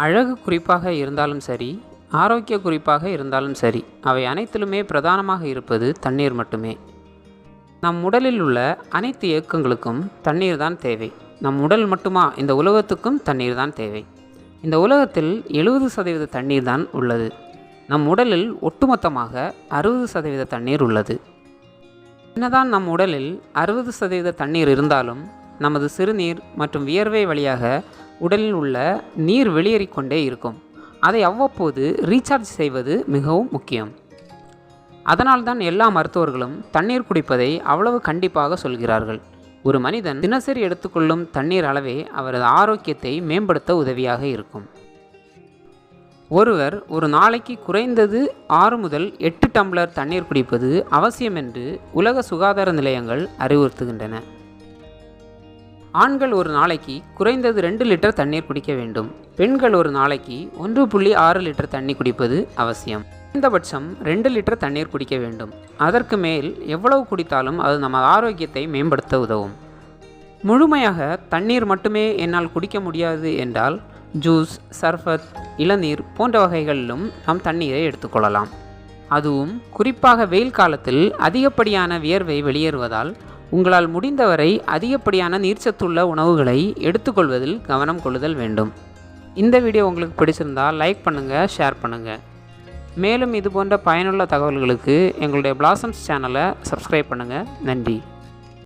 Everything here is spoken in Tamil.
அழகு குறிப்பாக இருந்தாலும் சரி, ஆரோக்கிய குறிப்பாக இருந்தாலும் சரி, அவை அனைத்திலுமே பிரதானமாக இருப்பது தண்ணீர் மட்டுமே. நம் உடலில் உள்ள அனைத்து இயக்கங்களுக்கும் தண்ணீர் தான் தேவை. நம் உடல் மட்டுமா, இந்த உலகத்துக்கும் தண்ணீர் தான் தேவை. இந்த உலகத்தில் 70% தண்ணீர் தான் உள்ளது. நம் உடலில் ஒட்டுமொத்தமாக 60% தண்ணீர் உள்ளது. என்னதான் நம் உடலில் 60% தண்ணீர் இருந்தாலும் நமது சிறுநீர் மற்றும் வியர்வை வழியாக உடலில் உள்ள நீர் வெளியேறிக்கொண்டே இருக்கும். அதை அவ்வப்போது ரீசார்ஜ் செய்வது மிகவும் முக்கியம். அதனால்தான் எல்லா மருத்துவர்களும் தண்ணீர் குடிப்பதை அவ்வளவு கண்டிப்பாக சொல்கிறார்கள். ஒரு மனிதன் தினசரி எடுத்துக்கொள்ளும் தண்ணீர் அளவே அவரது ஆரோக்கியத்தை மேம்படுத்த உதவியாக இருக்கும். ஒருவர் ஒரு நாளைக்கு குறைந்தது 6 முதல் 8 டம்ளர் தண்ணீர் குடிப்பது அவசியம் என்று உலக சுகாதார நிலையங்கள் அறிவுறுத்துகின்றன. ஆண்கள் ஒரு நாளைக்கு குறைந்தது 2 லிட்டர் தண்ணீர் குடிக்க வேண்டும். பெண்கள் ஒரு நாளைக்கு 1.6 லிட்டர் தண்ணீர் குடிப்பது அவசியம். குறைந்தபட்சம் 2 லிட்டர் தண்ணீர் குடிக்க வேண்டும். அதற்கு மேல் எவ்வளவு குடித்தாலும் அது நம்ம ஆரோக்கியத்தை மேம்படுத்த உதவும். முழுமையாக தண்ணீர் மட்டுமே என்னால் குடிக்க முடியாது என்றால் ஜூஸ், சர்பத், இளநீர் போன்ற வகைகளிலும் நாம் தண்ணீரை எடுத்துக்கொள்ளலாம். அதுவும் குறிப்பாக வெயில் காலத்தில் அதிகப்படியான வியர்வை வெளியேறுவதால் உங்களால் முடிந்தவரை அதிகப்படியான நீர்ச்சத்துள்ள உணவுகளை எடுத்துக்கொள்வதில் கவனம் கொள்ளுதல் வேண்டும். இந்த வீடியோ உங்களுக்கு பிடிச்சிருந்தால் லைக் பண்ணுங்கள், ஷேர் பண்ணுங்கள். மேலும் இது போன்ற பயனுள்ள தகவல்களுக்கு எங்களுடைய பிளாசம்ஸ் சேனலை சப்ஸ்கிரைப் பண்ணுங்கள். நன்றி.